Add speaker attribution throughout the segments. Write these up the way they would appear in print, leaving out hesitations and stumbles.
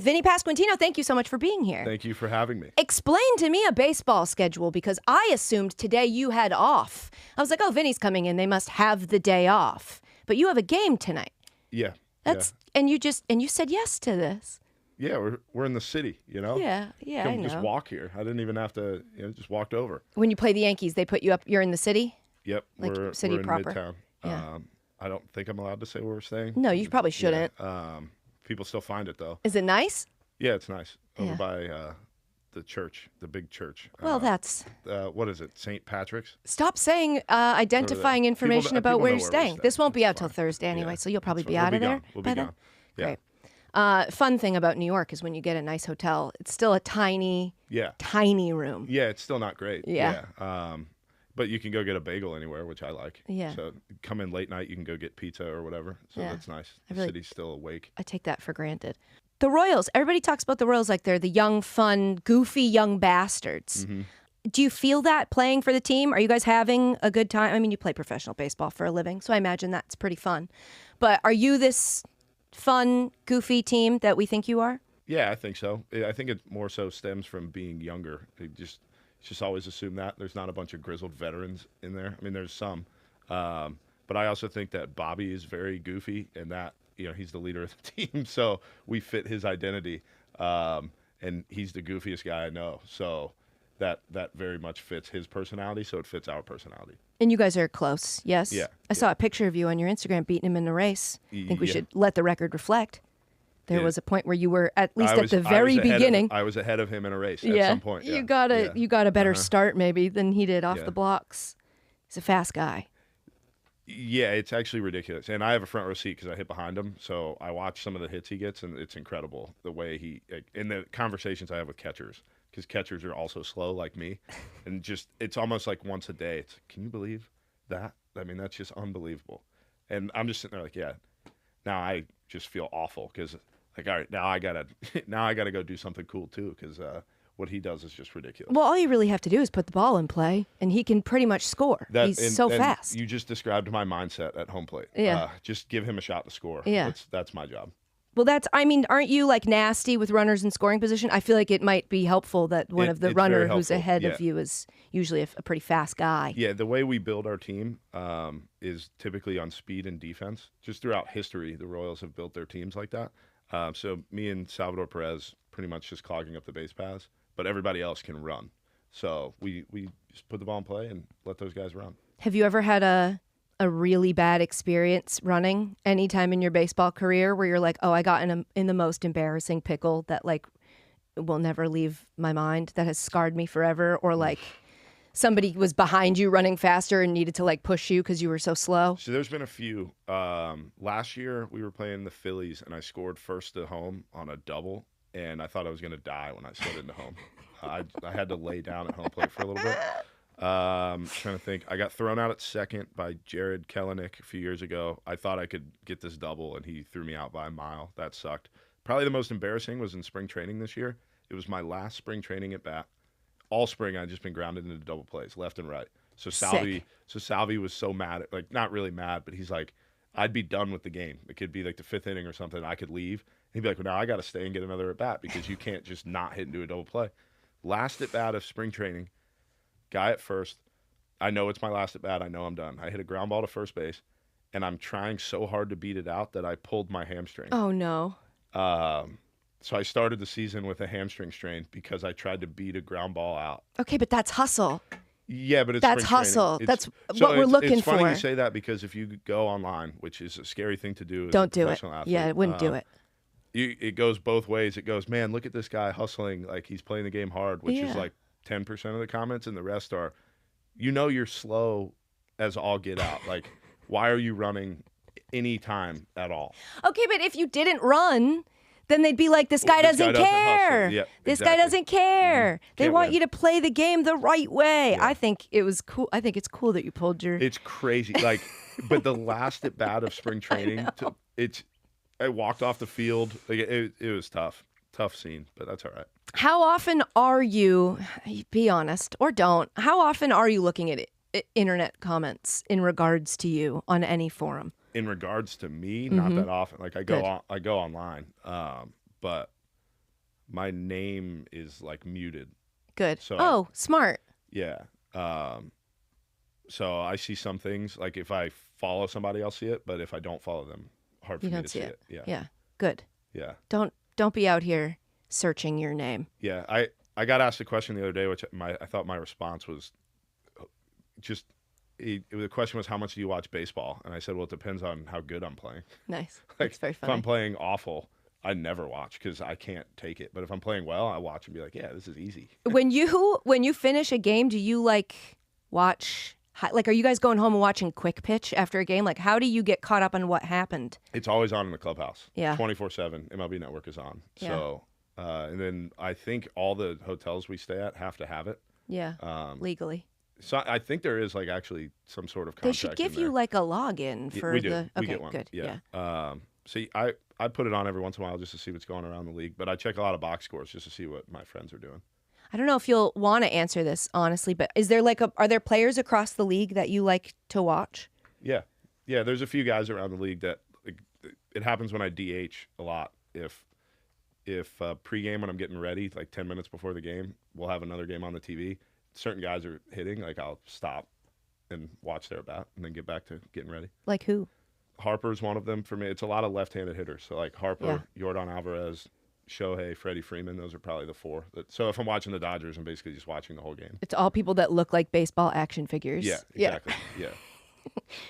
Speaker 1: Vinnie Pasquantino, thank you so much for being here.
Speaker 2: Thank you for having me.
Speaker 1: Explain to me a baseball schedule, because I assumed today you had off. I was like, oh, Vinny's coming in. They must have the day off. But you have a game tonight.
Speaker 2: Yeah.
Speaker 1: And you said yes to this.
Speaker 2: Yeah, we're in the city, you know?
Speaker 1: Yeah, I know.
Speaker 2: Just walk here. I didn't even have to, just walked over.
Speaker 1: When you play the Yankees, they put you up, you're in the city?
Speaker 2: Yep,
Speaker 1: Like
Speaker 2: we're
Speaker 1: city
Speaker 2: in
Speaker 1: proper?
Speaker 2: Midtown.
Speaker 1: Yeah.
Speaker 2: I don't think I'm allowed to say where we're staying.
Speaker 1: No, you probably shouldn't.
Speaker 2: Yeah. People still find it, though.
Speaker 1: Is it nice?
Speaker 2: Yeah, it's nice. Over
Speaker 1: Yeah.
Speaker 2: by the church, the big church.
Speaker 1: Well, that's...
Speaker 2: what is it, St. Patrick's?
Speaker 1: Stop saying identifying information about
Speaker 2: people
Speaker 1: where
Speaker 2: know
Speaker 1: you're
Speaker 2: where we're
Speaker 1: staying.
Speaker 2: staying.
Speaker 1: This won't be
Speaker 2: It's
Speaker 1: out till
Speaker 2: fine.
Speaker 1: Thursday anyway,
Speaker 2: Yeah,
Speaker 1: so you'll probably
Speaker 2: that's
Speaker 1: be
Speaker 2: fine.
Speaker 1: out of there
Speaker 2: We'll
Speaker 1: by
Speaker 2: be
Speaker 1: then?
Speaker 2: gone. Yeah.
Speaker 1: Great. Fun thing about New York is when you get a nice hotel, it's still a tiny room.
Speaker 2: Yeah, it's still not great.
Speaker 1: Yeah.
Speaker 2: But you can go get a bagel anywhere, which I like.
Speaker 1: Yeah.
Speaker 2: So come in late night, you can go get pizza or whatever. So
Speaker 1: Yeah.
Speaker 2: that's nice.
Speaker 1: I
Speaker 2: The
Speaker 1: really-
Speaker 2: city's still awake.
Speaker 1: I take that for granted. The Royals, everybody talks about the Royals like they're the young, fun, goofy young bastards.
Speaker 2: Mm-hmm.
Speaker 1: Do you feel that playing for the team? Are you guys having a good time? I mean, you play professional baseball for a living, so I imagine that's pretty fun. But are you this fun, goofy team that we think you are?
Speaker 2: Yeah, I think so. I think it more so stems from being younger. Just always assume that there's not a bunch of grizzled veterans in there. I mean, there's some, but I also think that Bobby is very goofy, and that he's the leader of the team, so we fit his identity, and he's the goofiest guy I know. So that very much fits his personality, so it fits our personality.
Speaker 1: And you guys are close, yes?
Speaker 2: Yeah.
Speaker 1: I saw a picture of you on your Instagram beating him in a race. I think we should let the record reflect. There was a point where you were at least at the very beginning.
Speaker 2: I was ahead of him in a race at some point. Yeah.
Speaker 1: You got a better start maybe than he did off
Speaker 2: Yeah.
Speaker 1: the blocks. He's a fast guy.
Speaker 2: Yeah, it's actually ridiculous. And I have a front row seat because I hit behind him. So I watch some of the hits he gets, and it's incredible the way in the conversations I have with catchers, because catchers are also slow like me. And it's almost like once a day. It's, can you believe that? I mean, that's just unbelievable. And I'm just sitting there like, yeah, now I just feel awful because, like, all right, now I gotta go do something cool too, because what he does is just ridiculous.
Speaker 1: Well, all you really have to do is put the ball in play, and he can pretty much score. He's so fast.
Speaker 2: You just described my mindset at home plate.
Speaker 1: Yeah.
Speaker 2: Just give him a shot to score.
Speaker 1: Yeah.
Speaker 2: That's my job.
Speaker 1: Well, aren't you like nasty with runners in scoring position? I feel like it might be helpful that one of the
Speaker 2: it's
Speaker 1: runner
Speaker 2: very
Speaker 1: who's
Speaker 2: helpful.
Speaker 1: ahead
Speaker 2: Yeah.
Speaker 1: of you is usually a pretty fast guy.
Speaker 2: Yeah, the way we build our team is typically on speed and defense. Just throughout history, the Royals have built their teams like that. So me and Salvador Perez pretty much just clogging up the base paths, but everybody else can run. So we just put the ball in play and let those guys run.
Speaker 1: Have you ever had a really bad experience running any time in your baseball career where you're like, oh, I got in the most embarrassing pickle that like will never leave my mind, that has scarred me forever, or like somebody was behind you running faster and needed to like push you because you were so slow?
Speaker 2: So there's been a few. Last year we were playing the Phillies and I scored first to home on a double, and I thought I was going to die when I slid into home. I had to lay down at home plate for a little bit. Trying to think. I got thrown out at second by Jared Kelenic a few years ago. I thought I could get this double, and he threw me out by a mile. That sucked. Probably the most embarrassing was in spring training this year. It was my last spring training at bat. All spring, I'd just been grounded into double plays, left and right. So Salvi was so mad, like not really mad, but he's like, I'd be done with the game. It could be like the fifth inning or something. I could leave. He'd be like, well, now I got to stay and get another at bat because you can't just not hit into a double play. Last at bat of spring training. Guy at first, I know it's my last at bat. I know I'm done. I hit a ground ball to first base, and I'm trying so hard to beat it out that I pulled my hamstring.
Speaker 1: Oh, no.
Speaker 2: So I started the season with a hamstring strain because I tried to beat a ground ball out.
Speaker 1: Okay, but that's hustle.
Speaker 2: Yeah, but it's
Speaker 1: that's
Speaker 2: spring
Speaker 1: hustle.
Speaker 2: training.
Speaker 1: That's what we're looking for.
Speaker 2: It's funny you say that because if you go online, which is a scary thing to do as
Speaker 1: Don't
Speaker 2: a
Speaker 1: do it.
Speaker 2: professional athlete,
Speaker 1: Yeah, I wouldn't do it.
Speaker 2: It goes both ways. It goes, man, look at this guy hustling like he's playing the game hard, which is like 10% of the comments, and the rest are, you're slow as all get out. Like, why are you running any time at all?
Speaker 1: Okay, but if you didn't run, then they'd be like, this guy doesn't care.
Speaker 2: Yeah,
Speaker 1: this
Speaker 2: exactly.
Speaker 1: guy doesn't care.
Speaker 2: Mm-hmm.
Speaker 1: They
Speaker 2: Can't
Speaker 1: want
Speaker 2: win.
Speaker 1: you to play the game the right way.
Speaker 2: Yeah.
Speaker 1: I think it was cool. I think it's cool that you pulled your...
Speaker 2: It's crazy. Like, but the last at bat of spring training, I walked off the field. Like, it was tough. Tough scene, but that's all right.
Speaker 1: How often are you, be honest, or don't, how often are you looking at internet comments in regards to you on any forum?
Speaker 2: In regards to me, not that often. Like I go
Speaker 1: Good.
Speaker 2: I go online, but my name is like muted.
Speaker 1: Good.
Speaker 2: So
Speaker 1: smart.
Speaker 2: Yeah. So I see some things, like if I follow somebody, I'll see it, but if I don't follow them, hard for
Speaker 1: You
Speaker 2: me
Speaker 1: don't
Speaker 2: to
Speaker 1: see
Speaker 2: see
Speaker 1: it.
Speaker 2: it. Yeah.
Speaker 1: Yeah. Good.
Speaker 2: Yeah.
Speaker 1: Don't be out here searching your name.
Speaker 2: Yeah. I got asked a question the other day, which I thought my response was just the question was, how much do you watch baseball? And I said, well, it depends on how good I'm playing.
Speaker 1: Nice.
Speaker 2: Like,
Speaker 1: That's very funny.
Speaker 2: if I'm playing awful, I never watch because I can't take it. But if I'm playing well, I watch and be like, yeah, this is easy.
Speaker 1: When you finish a game, do you like watch? Like, are you guys going home and watching Quick Pitch after a game? Like, how do you get caught up on what happened?
Speaker 2: It's always on in the clubhouse.
Speaker 1: Yeah.
Speaker 2: 24/7. MLB Network is on.
Speaker 1: Yeah.
Speaker 2: So, and then I think all the hotels we stay at have to have it.
Speaker 1: Yeah. Legally.
Speaker 2: So I think there is like actually some sort of
Speaker 1: They
Speaker 2: contract.
Speaker 1: should give
Speaker 2: in
Speaker 1: you
Speaker 2: there.
Speaker 1: like a login for
Speaker 2: we do.
Speaker 1: the.
Speaker 2: We
Speaker 1: Okay,
Speaker 2: get one.
Speaker 1: good.
Speaker 2: Yeah. So I put it on every once in a while just to see what's going around the league, but I check a lot of box scores just to see what my friends are doing.
Speaker 1: I don't know if you'll want to answer this honestly, but is there are there players across the league that you like to watch?
Speaker 2: Yeah. There's a few guys around the league that it happens when I DH a lot. If pregame when I'm getting ready, like 10 minutes before the game, we'll have another game on the TV. Certain guys are hitting, like I'll stop and watch their bat and then get back to getting ready.
Speaker 1: Like who?
Speaker 2: Harper's one of them for me. It's a lot of left-handed hitters. So like Harper, Yordan Alvarez, Shohei, Freddie Freeman, those are probably the four. So if I'm watching the Dodgers, I'm basically just watching the whole game.
Speaker 1: It's all people that look like baseball action figures.
Speaker 2: Yeah, exactly. Yeah.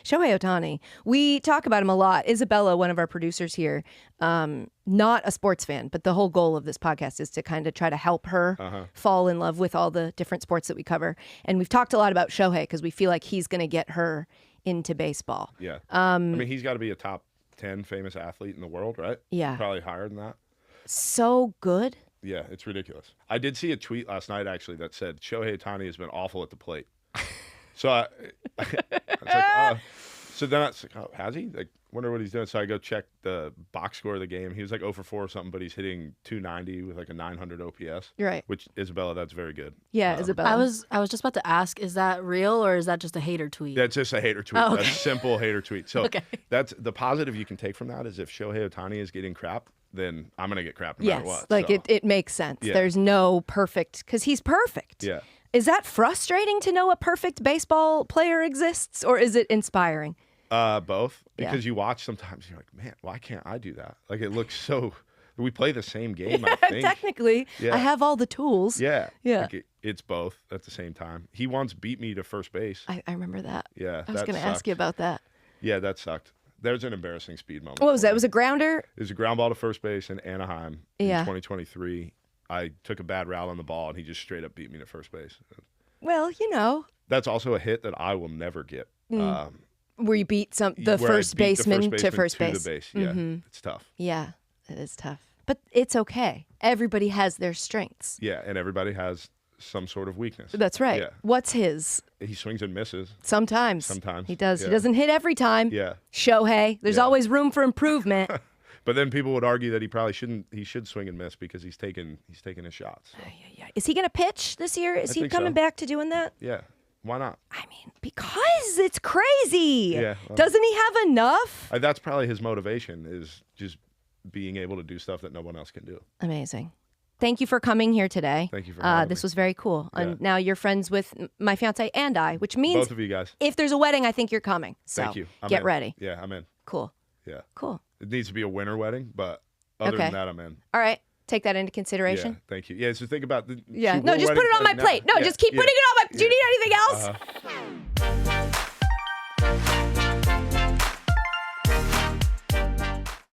Speaker 1: Shohei Ohtani. We talk about him a lot. Isabella, one of our producers here, not a sports fan, but the whole goal of this podcast is to kind of try to help her fall in love with all the different sports that we cover. And we've talked a lot about Shohei because we feel like he's going to get her into baseball.
Speaker 2: Yeah. I mean, he's got to be a top 10 famous athlete in the world, right?
Speaker 1: Yeah.
Speaker 2: Probably higher than that.
Speaker 1: So good.
Speaker 2: Yeah, it's ridiculous. I did see a tweet last night, actually, that said Shohei Ohtani has been awful at the plate. So I was like, so then I was like, oh, has he? Like, wonder what he's doing. So I go check the box score of the game. He was like 0 for 4 or something, but he's hitting 290 with like a 900 OPS.
Speaker 1: Right.
Speaker 2: Which, Isabella, that's very good.
Speaker 1: Yeah, Isabella.
Speaker 3: I was just about to ask, is that real or is that just a hater tweet?
Speaker 2: That's just a hater tweet.
Speaker 3: Oh, okay.
Speaker 2: That's a simple hater tweet. So
Speaker 3: Okay.
Speaker 2: that's the positive you can take from that is if Shohei Ohtani is getting crap, then I'm going to get crap no matter what.
Speaker 1: Like
Speaker 2: so.
Speaker 1: it makes sense.
Speaker 2: Yeah.
Speaker 1: There's no perfect, because he's perfect.
Speaker 2: Yeah.
Speaker 1: Is that frustrating to know a perfect baseball player exists, or is it inspiring?
Speaker 2: Both.
Speaker 1: Yeah.
Speaker 2: Because you watch sometimes, you're like, man, why can't I do that? Like, it looks so... We play the same game, I think.
Speaker 1: Technically,
Speaker 2: Yeah.
Speaker 1: I have all the tools.
Speaker 2: Yeah.
Speaker 1: Yeah.
Speaker 2: Like it's both at the same time. He once beat me to first base.
Speaker 1: I remember that.
Speaker 2: Yeah,
Speaker 1: I was
Speaker 2: that
Speaker 1: going to ask
Speaker 2: sucked.
Speaker 1: you about that.
Speaker 2: Yeah, that sucked. There's an embarrassing speed moment.
Speaker 1: What was
Speaker 2: for
Speaker 1: that?
Speaker 2: me.
Speaker 1: Was a grounder?
Speaker 2: It was a ground ball to first base in Anaheim in
Speaker 1: Yeah.
Speaker 2: 2023. I took a bad route on the ball, and he just straight up beat me to first base.
Speaker 1: Well, you know,
Speaker 2: That's also a hit that I will never get.
Speaker 1: where you beat the
Speaker 2: where I
Speaker 1: first
Speaker 2: beat the
Speaker 1: baseman to first
Speaker 2: to
Speaker 1: base.
Speaker 2: the base. Yeah, it's tough.
Speaker 1: Yeah, it is tough. But it's okay. Everybody has their strengths.
Speaker 2: Yeah, and everybody has some sort of weakness.
Speaker 1: That's right.
Speaker 2: Yeah.
Speaker 1: What's his?
Speaker 2: He swings and misses.
Speaker 1: Sometimes.
Speaker 2: Sometimes.
Speaker 1: He does.
Speaker 2: Yeah.
Speaker 1: He doesn't hit every time.
Speaker 2: Yeah.
Speaker 1: Shohei, there's
Speaker 2: Yeah.
Speaker 1: always room for improvement.
Speaker 2: But then people would argue that he probably shouldn't. He should swing and miss because he's taking his shots. So,
Speaker 1: Yeah. Is he going to pitch this year? Is
Speaker 2: I
Speaker 1: he
Speaker 2: think
Speaker 1: coming
Speaker 2: so.
Speaker 1: back to doing that?
Speaker 2: yeah, why not?
Speaker 1: I mean, because it's crazy.
Speaker 2: Yeah, well-
Speaker 1: Doesn't he have enough?
Speaker 2: That's probably his motivation is just being able to do stuff that no one else can do.
Speaker 1: Amazing. Thank you for coming here today.
Speaker 2: Thank you for having
Speaker 1: This
Speaker 2: me.
Speaker 1: was very cool.
Speaker 2: Yeah.
Speaker 1: And now you're friends with my fiance and I, which means
Speaker 2: Both of you guys.
Speaker 1: if there's a wedding, I think you're coming. So
Speaker 2: Thank you. I'm
Speaker 1: get
Speaker 2: in.
Speaker 1: ready.
Speaker 2: Yeah, I'm in.
Speaker 1: Cool.
Speaker 2: Yeah.
Speaker 1: Cool.
Speaker 2: It needs to be a winter wedding, but other
Speaker 1: Okay.
Speaker 2: than that, I'm in.
Speaker 1: All right. Take that into
Speaker 2: Yeah,
Speaker 1: consideration.
Speaker 2: thank you. Yeah, so think about the.
Speaker 1: Yeah.
Speaker 2: see,
Speaker 1: No,
Speaker 2: what
Speaker 1: just put
Speaker 2: wedding
Speaker 1: it on my
Speaker 2: planning now.
Speaker 1: plate. No,
Speaker 2: Yeah,
Speaker 1: just keep
Speaker 2: yeah,
Speaker 1: putting it on my. Do you
Speaker 2: yeah.
Speaker 1: need anything else?